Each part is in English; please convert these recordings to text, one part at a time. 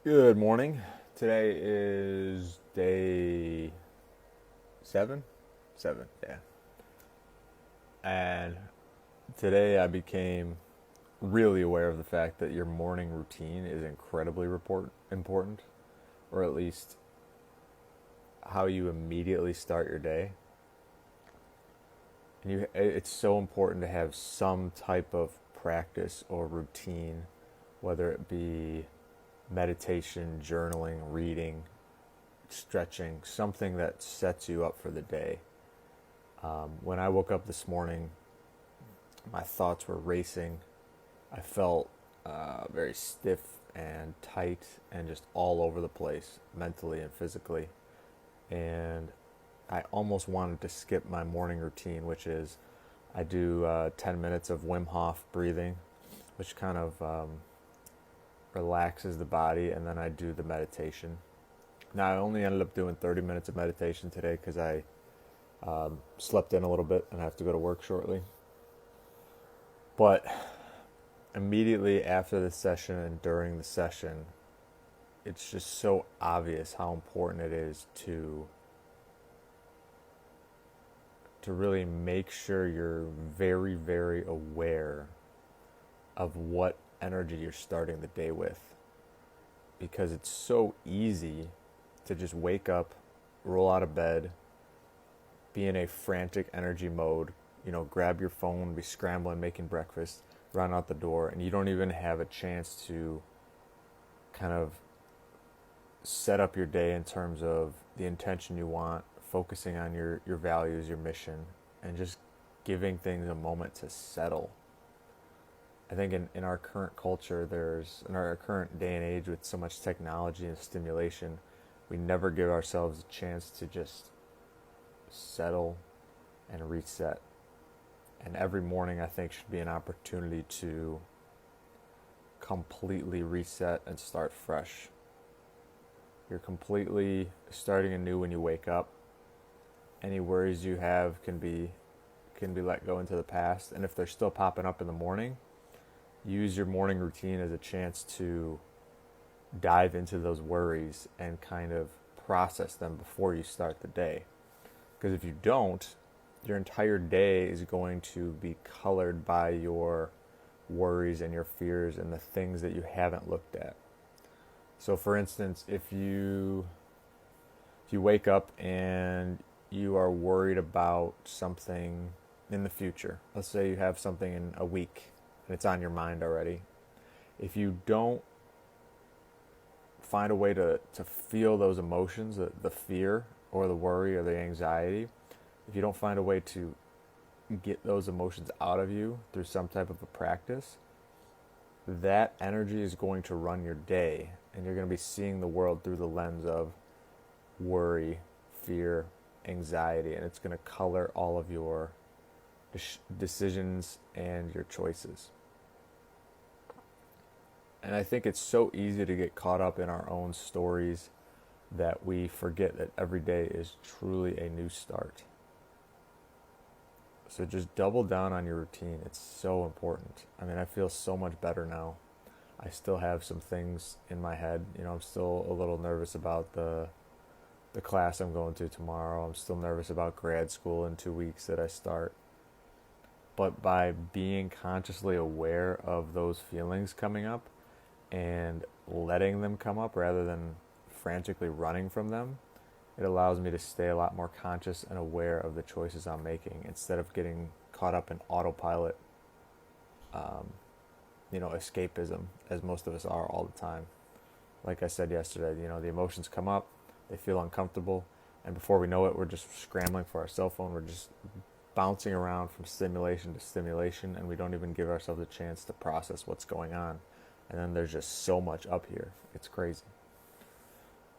Good morning. Today is day seven. Seven, yeah. And today I became really aware of the fact that your morning routine is incredibly important, or at least how you immediately start your day. And it's so important to have some type of practice or routine, whether it be meditation, journaling, reading, stretching, something that sets you up for the day. When I woke up this morning, my thoughts were racing. I felt very stiff and tight and just all over the place, mentally and physically. And I almost wanted to skip my morning routine, which is I do 10 minutes of Wim Hof breathing, which kind of relaxes the body, and then I do the meditation. Now, I only ended up doing 30 minutes of meditation today because I slept in a little bit and I have to go to work shortly. But immediately after the session and during the session, it's just so obvious how important it is to really make sure you're very, very aware of what energy you're starting the day with. Because it's so easy to just wake up, roll out of bed, be in a frantic energy mode, grab your phone, be scrambling, making breakfast, run out the door, and you don't even have a chance to kind of set up your day in terms of the intention you want, focusing on your values, your mission, and just giving things a moment to settle. I think in our current culture, in our current day and age with so much technology and stimulation, we never give ourselves a chance to just settle and reset. And every morning, I think, should be an opportunity to completely reset and start fresh. You're completely starting anew when you wake up. Any worries you have can be let go into the past. And if they're still popping up in the morning, use your morning routine as a chance to dive into those worries and kind of process them before you start the day. Because if you don't, your entire day is going to be colored by your worries and your fears and the things that you haven't looked at. So for instance, if you wake up and you are worried about something in the future, let's say you have something in a week and it's on your mind already. If you don't find a way to feel those emotions, the fear or the worry or the anxiety, if you don't find a way to get those emotions out of you through some type of a practice, that energy is going to run your day, and you're going to be seeing the world through the lens of worry, fear, anxiety, and it's going to color all of your decisions and your choices. And I think it's so easy to get caught up in our own stories that we forget that every day is truly a new start. So just double down on your routine. It's so important. I mean, I feel so much better now. I still have some things in my head. I'm still a little nervous about the class I'm going to tomorrow. I'm still nervous about grad school in 2 weeks that I start. But by being consciously aware of those feelings coming up and letting them come up rather than frantically running from them, it allows me to stay a lot more conscious and aware of the choices I'm making instead of getting caught up in autopilot, escapism, as most of us are all the time. Like I said yesterday, the emotions come up, they feel uncomfortable, and before we know it, we're just scrambling for our cell phone. We're just bouncing around from stimulation to stimulation, and we don't even give ourselves a chance to process what's going on. And then there's just so much up here. It's crazy.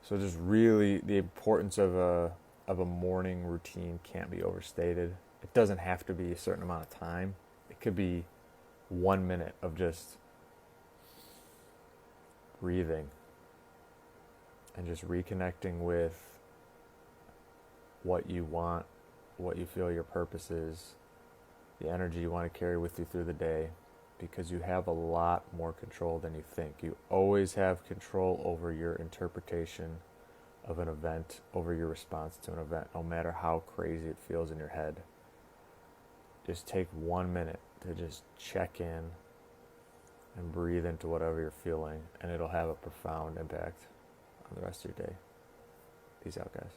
So just really the importance of a morning routine can't be overstated. It doesn't have to be a certain amount of time. It could be 1 minute of just breathing and just reconnecting with what you want, what you feel your purpose is, the energy you want to carry with you through the day. because you have a lot more control than you think. You always have control over your interpretation of an event, over your response to an event, no matter how crazy it feels in your head. Just take 1 minute to just check in and breathe into whatever you're feeling, and it'll have a profound impact on the rest of your day. Peace out, guys.